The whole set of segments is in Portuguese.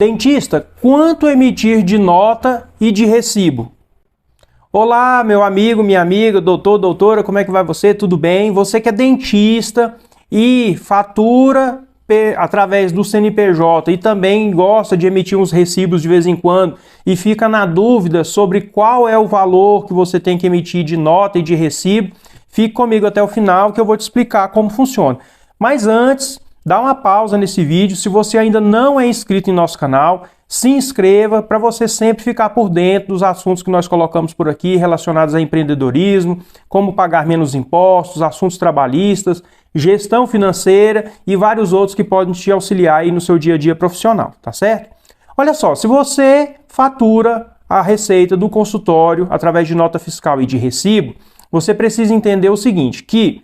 Dentista, quanto emitir de nota e de recibo? Olá, meu amigo, minha amiga, doutor, doutora, como é que vai você? Tudo bem? Você que é dentista e fatura através do CNPJ e também gosta de emitir uns recibos de vez em quando e fica na dúvida sobre qual é o valor que você tem que emitir de nota e de recibo, fique comigo até o final que eu vou te explicar como funciona. Mas antes, dá uma pausa nesse vídeo. Se você ainda não é inscrito em nosso canal, se inscreva para você sempre ficar por dentro dos assuntos que nós colocamos por aqui relacionados a empreendedorismo, como pagar menos impostos, assuntos trabalhistas, gestão financeira e vários outros que podem te auxiliar aí no seu dia a dia profissional, tá certo? Olha só, se você fatura a receita do consultório através de nota fiscal e de recibo, você precisa entender o seguinte, que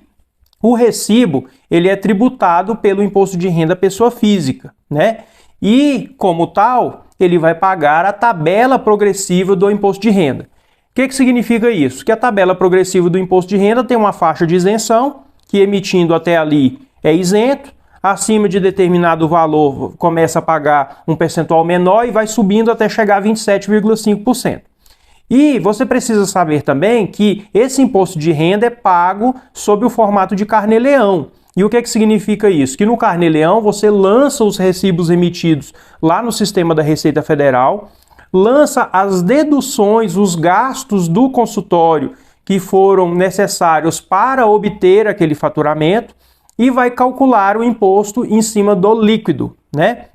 o recibo, ele é tributado pelo imposto de renda pessoa física, né? E, como tal, ele vai pagar a tabela progressiva do imposto de renda. O que significa isso? Que a tabela progressiva do imposto de renda tem uma faixa de isenção, que emitindo até ali é isento, acima de determinado valor começa a pagar um percentual menor e vai subindo até chegar a 27,5%. E você precisa saber também que esse imposto de renda é pago sob o formato de carnê-leão. E o que significa isso? Que no carnê-leão você lança os recibos emitidos lá no sistema da Receita Federal, lança as deduções, os gastos do consultório que foram necessários para obter aquele faturamento e vai calcular o imposto em cima do líquido, né?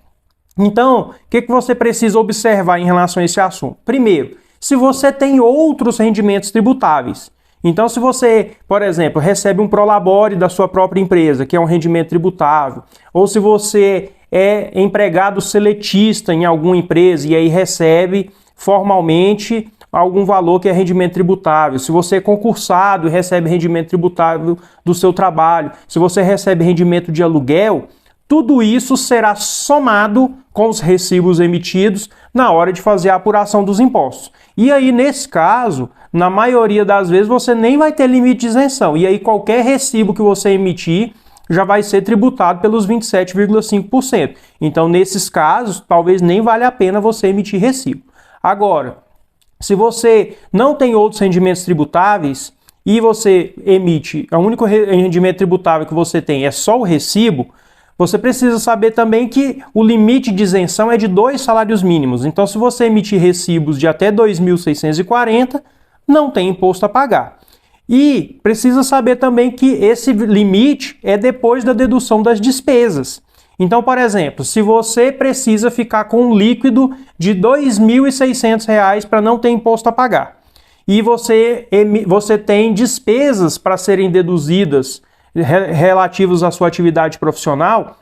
Então, o que você precisa observar em relação a esse assunto? Primeiro, se você tem outros rendimentos tributáveis. Então, se você, por exemplo, recebe um prolabore da sua própria empresa, que é um rendimento tributável, ou se você é empregado seletista em alguma empresa e aí recebe formalmente algum valor que é rendimento tributável, se você é concursado e recebe rendimento tributável do seu trabalho, se você recebe rendimento de aluguel, tudo isso será somado com os recibos emitidos na hora de fazer a apuração dos impostos. E aí, nesse caso, na maioria das vezes, você nem vai ter limite de isenção. E aí, qualquer recibo que você emitir já vai ser tributado pelos 27,5%. Então, nesses casos, talvez nem valha a pena você emitir recibo. Agora, se você não tem outros rendimentos tributáveis e você emite, o único rendimento tributável que você tem é só o recibo, você precisa saber também que o limite de isenção é de 2 salários mínimos. Então, se você emitir recibos de até 2.640, não tem imposto a pagar. E precisa saber também que esse limite é depois da dedução das despesas. Então, por exemplo, se você precisa ficar com um líquido de R$ 2.600 para não ter imposto a pagar, e você tem despesas para serem deduzidas relativos à sua atividade profissional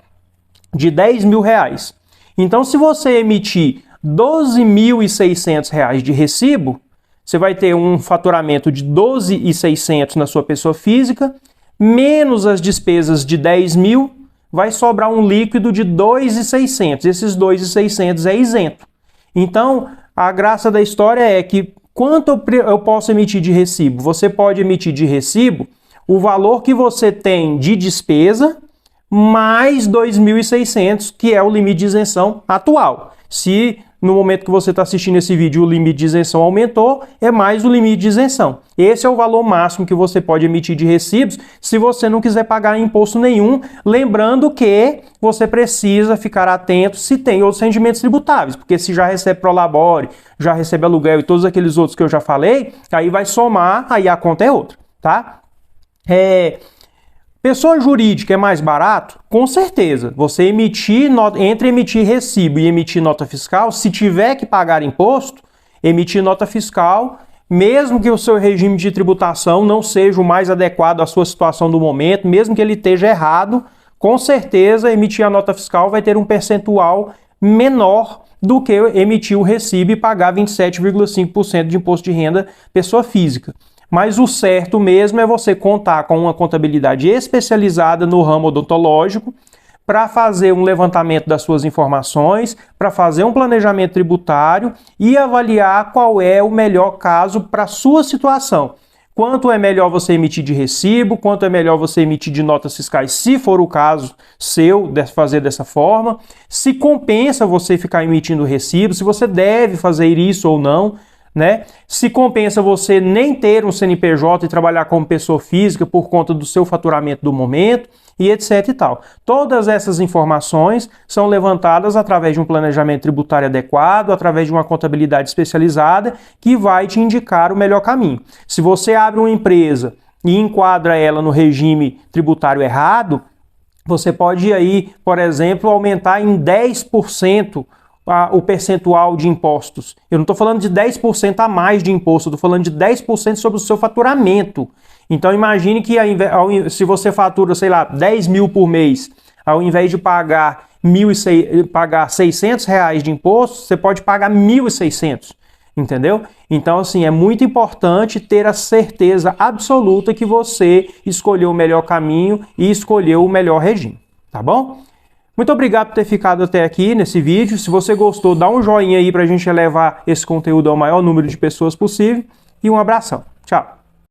de R$ 10.000. Então, se você emitir R$ 12.600 de recibo, você vai ter um faturamento de R$ 12.600 na sua pessoa física, menos as despesas de R$ 10.000, vai sobrar um líquido de R$ 2.600. Esses R$ 2.600 é isento. Então, a graça da história é que quanto eu posso emitir de recibo? Você pode emitir de recibo o valor que você tem de despesa mais 2.600, que é o limite de isenção atual. Se no momento que você está assistindo esse vídeo o limite de isenção aumentou, é mais o limite de isenção. Esse é o valor máximo que você pode emitir de recibos se você não quiser pagar imposto nenhum, lembrando que você precisa ficar atento se tem outros rendimentos tributáveis, porque se já recebe prolabore, já recebe aluguel e todos aqueles outros que eu já falei, aí vai somar, aí a conta é outra, tá? Pessoa jurídica é mais barato? Com certeza. Você entre emitir recibo e emitir nota fiscal, se tiver que pagar imposto, emitir nota fiscal, mesmo que o seu regime de tributação não seja o mais adequado à sua situação do momento, mesmo que ele esteja errado, com certeza emitir a nota fiscal vai ter um percentual menor do que emitir o recibo e pagar 27,5% de imposto de renda pessoa física. Mas o certo mesmo é você contar com uma contabilidade especializada no ramo odontológico para fazer um levantamento das suas informações, para fazer um planejamento tributário e avaliar qual é o melhor caso para a sua situação. quanto é melhor você emitir de recibo, quanto é melhor você emitir de notas fiscais, se for o caso seu de fazer dessa forma, se compensa você ficar emitindo recibo, se você deve fazer isso ou não, né? Se compensa você nem ter um CNPJ e trabalhar como pessoa física por conta do seu faturamento do momento e etc e tal. Todas essas informações são levantadas através de um planejamento tributário adequado, através de uma contabilidade especializada que vai te indicar o melhor caminho. Se você abre uma empresa e enquadra ela no regime tributário errado, você pode aí, por exemplo, aumentar em 10% o percentual de impostos. Eu não estou falando de 10% a mais de imposto, eu estou falando de 10% sobre o seu faturamento. Então imagine que se você fatura, sei lá, 10 mil por mês, ao invés de pagar R$600 de imposto, você pode pagar 1.600, entendeu? Então assim, é muito importante ter a certeza absoluta que você escolheu o melhor caminho e escolheu o melhor regime, tá bom? Muito obrigado por ter ficado até aqui nesse vídeo. Se você gostou, dá um joinha aí para a gente levar esse conteúdo ao maior número de pessoas possível. E um abração. Tchau!